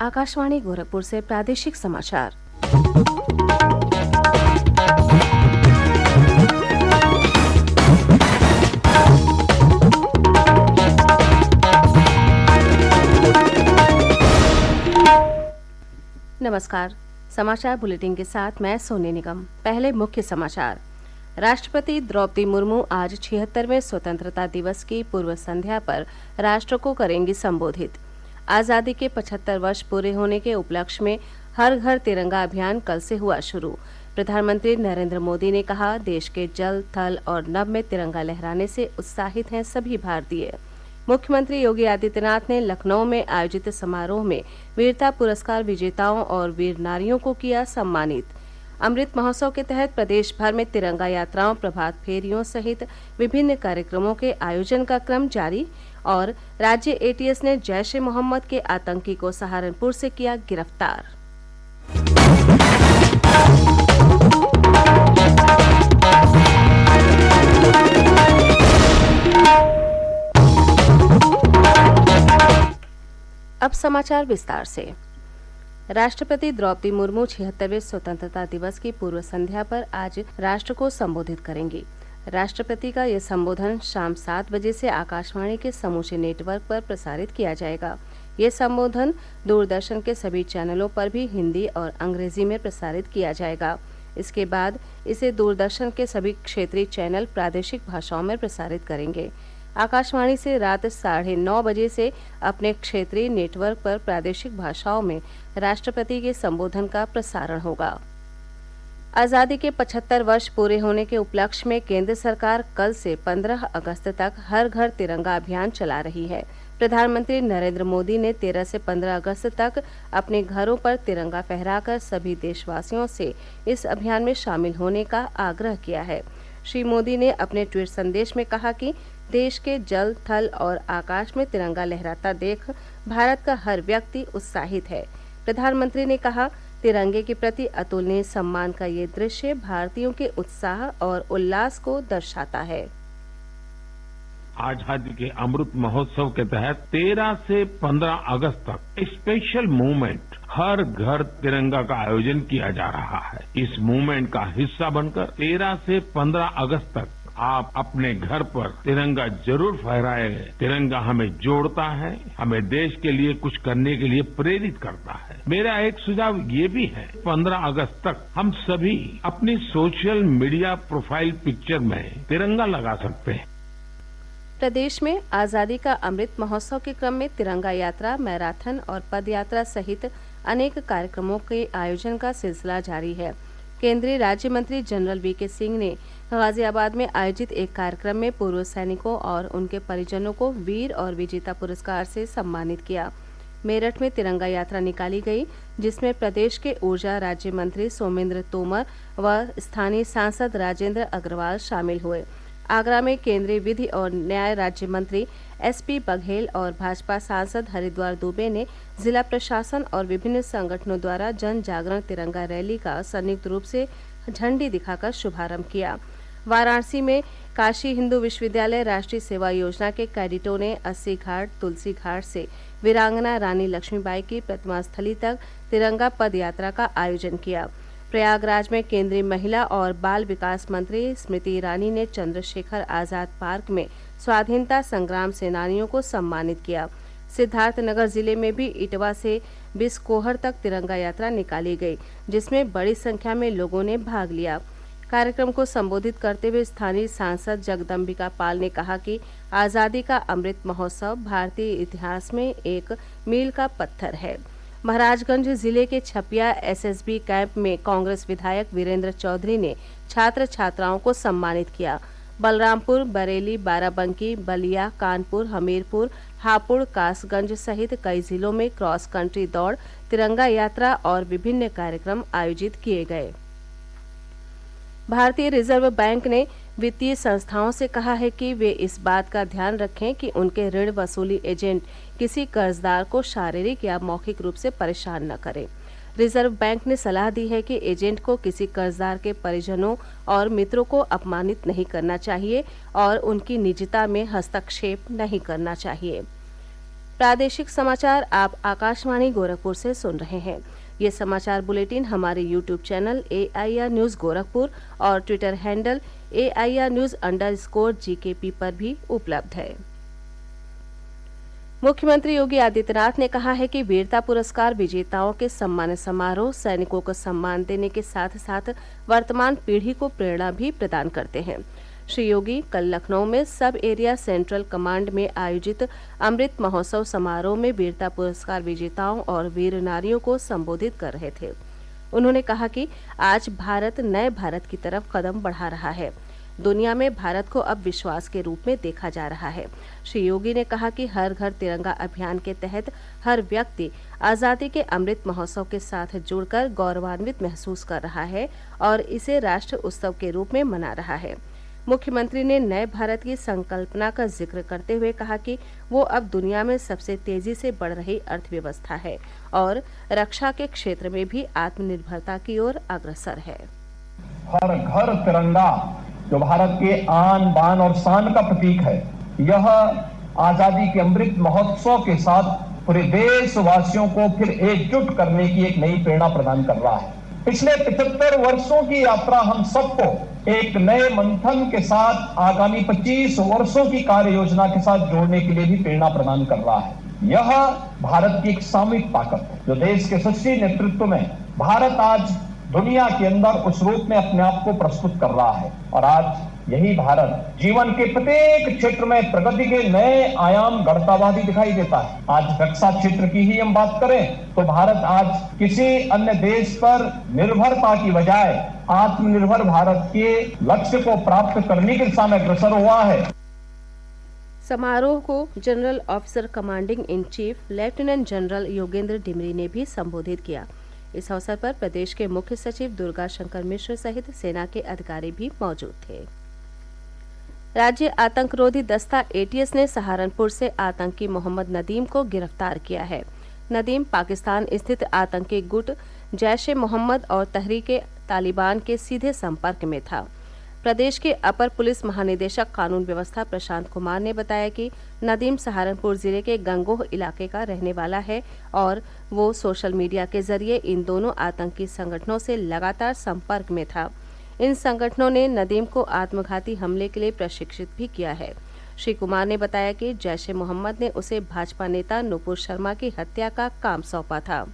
आकाशवाणी गोरखपुर से प्रादेशिक समाचार। नमस्कार। समाचार बुलेटिन के साथ मैं सोनी निगम। पहले मुख्य समाचार। राष्ट्रपति द्रौपदी मुर्मू आज 76वें स्वतंत्रता दिवस की पूर्व संध्या पर राष्ट्र को करेंगी संबोधित। आजादी के 75 वर्ष पूरे होने के उपलक्ष्य में हर घर तिरंगा अभियान कल से हुआ शुरू। प्रधानमंत्री नरेंद्र मोदी ने कहा, देश के जल, थल और नभ में तिरंगा लहराने से उत्साहित हैं सभी भारतीय। मुख्यमंत्री योगी आदित्यनाथ ने लखनऊ में आयोजित समारोह में वीरता पुरस्कार विजेताओं और वीर नारियों को किया सम्मानित। अमृत महोत्सव के तहत प्रदेश भर में तिरंगा यात्राओं, प्रभात फेरियों सहित विभिन्न कार्यक्रमों के आयोजन का क्रम जारी। और राज्य एटीएस ने जैश ए मोहम्मद के आतंकी को सहारनपुर से किया गिरफ्तार। अब समाचार विस्तार से। राष्ट्रपति द्रौपदी मुर्मू 76वें स्वतंत्रता दिवस की पूर्व संध्या पर आज राष्ट्र को संबोधित करेंगी। राष्ट्रपति का यह संबोधन शाम 7 बजे से आकाशवाणी के समूचे नेटवर्क पर प्रसारित किया जाएगा। ये संबोधन दूरदर्शन के सभी चैनलों पर भी हिंदी और अंग्रेजी में प्रसारित किया जाएगा। इसके बाद इसे दूरदर्शन के सभी क्षेत्रीय चैनल प्रादेशिक भाषाओं में प्रसारित करेंगे। आकाशवाणी से रात 9:30 बजे से अपने क्षेत्रीय नेटवर्क पर प्रादेशिक भाषाओं में राष्ट्रपति के संबोधन का प्रसारण होगा। आजादी के 75 वर्ष पूरे होने के उपलक्ष्य में केंद्र सरकार कल से 15 अगस्त तक हर घर तिरंगा अभियान चला रही है। प्रधानमंत्री नरेंद्र मोदी ने 13 से 15 अगस्त तक अपने घरों पर तिरंगा फहराकर सभी देशवासियों से इस अभियान में शामिल होने का आग्रह किया है। श्री मोदी ने अपने ट्वीट संदेश में कहा कि देश के जल, थल और आकाश में तिरंगा लहराता देख भारत का हर व्यक्ति उत्साहित है। प्रधानमंत्री ने कहा, तिरंगे के प्रति अतुलनीय सम्मान का ये दृश्य भारतीयों के उत्साह और उल्लास को दर्शाता है। आजादी के अमृत महोत्सव के तहत 13 से 15 अगस्त तक स्पेशल मूवमेंट हर घर तिरंगा का आयोजन किया जा रहा है। इस मूवमेंट का हिस्सा बनकर 13 से 15 अगस्त तक आप अपने घर पर तिरंगा जरूर फहराएं। तिरंगा हमें जोड़ता है, हमें देश के लिए कुछ करने के लिए प्रेरित करता है। मेरा एक सुझाव ये भी है, 15 अगस्त तक हम सभी अपनी सोशल मीडिया प्रोफाइल पिक्चर में तिरंगा लगा सकते हैं। प्रदेश में आजादी का अमृत महोत्सव के क्रम में तिरंगा यात्रा, मैराथन और पद यात्रा सहित अनेक कार्यक्रमों के आयोजन का सिलसिला जारी है। केंद्रीय राज्य मंत्री जनरल वीके सिंह ने गाजियाबाद में आयोजित एक कार्यक्रम में पूर्व सैनिकों और उनके परिजनों को वीर और विजेता पुरस्कार से सम्मानित किया। मेरठ में तिरंगा यात्रा निकाली गई, जिसमें प्रदेश के ऊर्जा राज्य मंत्री सोमेंद्र तोमर व स्थानीय सांसद राजेंद्र अग्रवाल शामिल हुए। आगरा में केंद्रीय विधि और न्याय राज्य मंत्री एसपी बघेल और भाजपा सांसद हरिद्वार दुबे ने जिला प्रशासन और विभिन्न संगठनों द्वारा जन जागरण तिरंगा रैली का संयुक्त रूप से झंडी दिखाकर शुभारंभ किया। वाराणसी में काशी हिंदू विश्वविद्यालय राष्ट्रीय सेवा योजना के कैडेटों ने 80 घाट तुलसी घाट से वीरांगना रानी लक्ष्मीबाई की प्रतिमा स्थली तक तिरंगा पद यात्रा का आयोजन किया। प्रयागराज में केंद्रीय महिला और बाल विकास मंत्री स्मृति ईरानी ने चंद्रशेखर आजाद पार्क में स्वाधीनता संग्राम सेनानियों को सम्मानित किया। सिद्धार्थनगर जिले में भी इटवा से बिस्कोहर तक तिरंगा यात्रा निकाली गई, जिसमें बड़ी संख्या में लोगों ने भाग लिया। कार्यक्रम को संबोधित करते हुए स्थानीय सांसद जगदम्बिका पाल ने कहा कि आजादी का अमृत महोत्सव भारतीय इतिहास में एक मील का पत्थर है। महाराजगंज जिले के छपिया एसएसबी कैंप में कांग्रेस विधायक वीरेंद्र चौधरी ने छात्र छात्राओं को सम्मानित किया। बलरामपुर, बरेली, बाराबंकी, बलिया, कानपुर, हमीरपुर, हापुड़, कासगंज सहित कई जिलों में क्रॉस कंट्री दौड़, तिरंगा यात्रा और विभिन्न कार्यक्रम आयोजित किए गए। भारतीय रिजर्व बैंक ने वित्तीय संस्थाओं से कहा है कि वे इस बात का ध्यान रखें कि उनके ऋण वसूली एजेंट किसी कर्जदार को शारीरिक या मौखिक रूप से परेशान न करें। रिजर्व बैंक ने सलाह दी है कि एजेंट को किसी कर्जदार के परिजनों और मित्रों को अपमानित नहीं करना चाहिए और उनकी निजता में हस्तक्षेप नहीं करना चाहिए। प्रादेशिक समाचार आप आकाशवाणी गोरखपुर से सुन रहे हैं। ये समाचार बुलेटिन हमारे YouTube channel AIR news Gorakhpur और ट्विटर हैंडल AIR न्यूज_GKP पर भी उपलब्ध है। मुख्यमंत्री योगी आदित्यनाथ ने कहा है कि वीरता पुरस्कार विजेताओं के सम्मान समारोह सैनिकों को सम्मान देने के साथ साथ वर्तमान पीढ़ी को प्रेरणा भी प्रदान करते हैं। श्री योगी कल लखनऊ में सब एरिया सेंट्रल कमांड में आयोजित अमृत महोत्सव समारोह में वीरता पुरस्कार विजेताओं और वीर नारियों को संबोधित कर रहे थे। उन्होंने कहा कि आज भारत नए भारत की तरफ कदम बढ़ा रहा है। दुनिया में भारत को अब विश्वास के रूप में देखा जा रहा है। श्री योगी ने कहा कि हर घर तिरंगा अभियान के तहत हर व्यक्ति आज़ादी के अमृत महोत्सव के साथ जुड़कर गौरवान्वित महसूस कर रहा है और इसे राष्ट्र उत्सव के रूप में मना रहा है। मुख्यमंत्री ने नए भारत की संकल्पना का जिक्र करते हुए कहा कि वो अब दुनिया में सबसे तेजी से बढ़ रही अर्थव्यवस्था है और रक्षा के क्षेत्र में भी आत्मनिर्भरता की ओर अग्रसर है। हर घर तिरंगा जो भारत के आन बान और शान का प्रतीक है, यह आजादी के अमृत महोत्सव के साथ पूरे देशवासियों को फिर एकजुट करने की एक नई प्रेरणा प्रदान कर रहा है। पिछले 75 वर्षों की यात्रा हम सबको एक नए मंथन के साथ आगामी 25 वर्षों की कार्य योजना के साथ जोड़ने के लिए भी प्रेरणा प्रदान कर रहा है। यह भारत की एक सामूहिक ताकत है जो देश के यशस्वी नेतृत्व में भारत आज दुनिया के अंदर उस रूप में अपने आप को प्रस्तुत कर रहा है और आज यही भारत जीवन के प्रत्येक क्षेत्र में प्रगति के नए आयाम गढ़ता हुआ भी दिखाई देता है। आज रक्षा क्षेत्र की ही हम बात करें तो भारत आज किसी अन्य देश पर निर्भरता की बजाय आत्मनिर्भर भारत के लक्ष्य को प्राप्त करने की दिशा में अग्रसर हुआ है। समारोह को general officer commanding in chief lieutenant general Yogendra Dimri ने भी संबोधित किया। इस अवसर पर प्रदेश के मुख्य सचिव दुर्गा शंकर मिश्र सहित सेना के अधिकारी भी मौजूद थे। राज्य आतंकरोधी दस्ता ATS ने सहारनपुर से आतंकी मोहम्मद नदीम को गिरफ्तार किया है। नदीम पाकिस्तान स्थित आतंकी गुट जैश-ए-मोहम्मद और तहरीक-ए-तालिबान के सीधे संपर्क में था। प्रदेश के अपर पुलिस महानिदेशक कानून व्यवस्था प्रशांत कुमार ने बताया कि नदीम सहारनपुर जिले के गंगोह इलाके का रहने वाला है और वो सोशल मीडिया के जरिए इन दोनों आतंकी संगठनों से लगातार संपर्क में था। इन संगठनों ने नदीम को आत्मघाती हमले के लिए प्रशिक्षित भी किया है। श्री कुमार ने बताया कि जैश-ए-मोहम्मद ने उसे भाजपा नेता नुपुर शर्मा की हत्या का काम सौंपा था।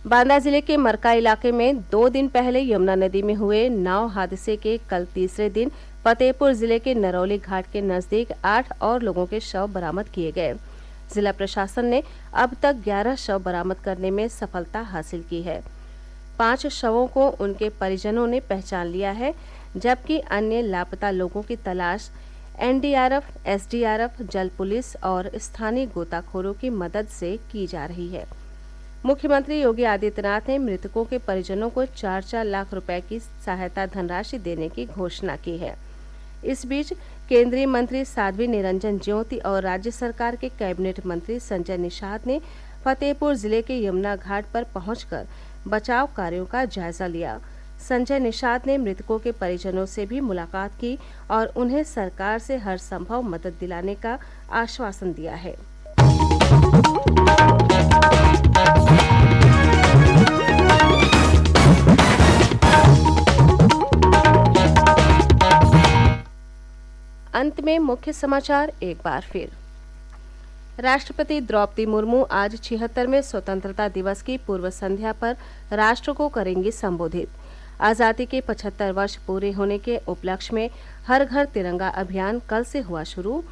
बांदा जिले के मरका इलाके में 2 दिन पहले यमुना नदी में हुए नाव हादसे के कल तीसरे दिन फतेहपुर जिले के नरौली घाट के नजदीक 8 और लोगों के शव बरामद किए गए। जिला प्रशासन ने अब तक 11 शव बरामद करने में सफलता हासिल की है। 5 शवों को उनके परिजनों ने पहचान लिया है, जबकि अन्य लापता लोगों की तलाश NDRF, SDRF, जल पुलिस और स्थानीय गोताखोरों की मदद से की जा रही है। मुख्यमंत्री योगी आदित्यनाथ ने मृतकों के परिजनों को 4-4 लाख रुपए की सहायता धनराशि देने की घोषणा की है। इस बीच केंद्रीय मंत्री साध्वी निरंजन ज्योति और राज्य सरकार के कैबिनेट मंत्री संजय निषाद ने फतेहपुर जिले के यमुना घाट पर पहुंचकर बचाव कार्यों का जायजा लिया। संजय निषाद ने मृतकों के परिजनों से भी मुलाकात की और उन्हें सरकार से हर संभव मदद दिलाने का आश्वासन दिया है। अंत में मुख्य समाचार एक बार फिर। राष्ट्रपति द्रौपदी मुर्मू आज 76वें स्वतंत्रता दिवस की पूर्व संध्या पर राष्ट्र को करेंगी संबोधित। आज़ादी के 75 वर्ष पूरे होने के उपलक्ष्य में हर घर तिरंगा अभियान कल से हुआ शुरू।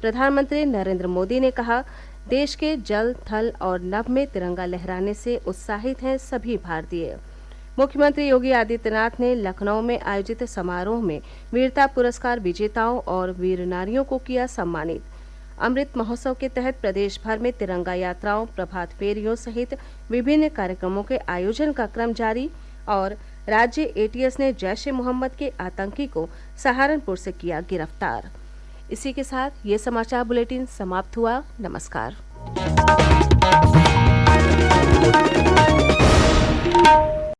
प्रधानमंत्री नरेंद्र मोदी ने कहा, देश के जल, थल और नभ में तिरंगा लहराने से उत्साहित हैं सभी भारतीय। मुख्यमंत्री योगी आदित्यनाथ ने लखनऊ में आयोजित समारोह में वीरता पुरस्कार विजेताओं और वीर नारियों को किया सम्मानित। अमृत महोत्सव के तहत प्रदेश भर में तिरंगा यात्राओं, प्रभात फेरियों सहित विभिन्न कार्यक्रमों के आयोजन का क्रम जारी और राज्य ATS ने जैश-ए-मोहम्मद के आतंकी को सहारनपुर से किया गिरफ्तार। इसी के साथ ये समाचार बुलेटिन समाप्त हुआ। नमस्कार।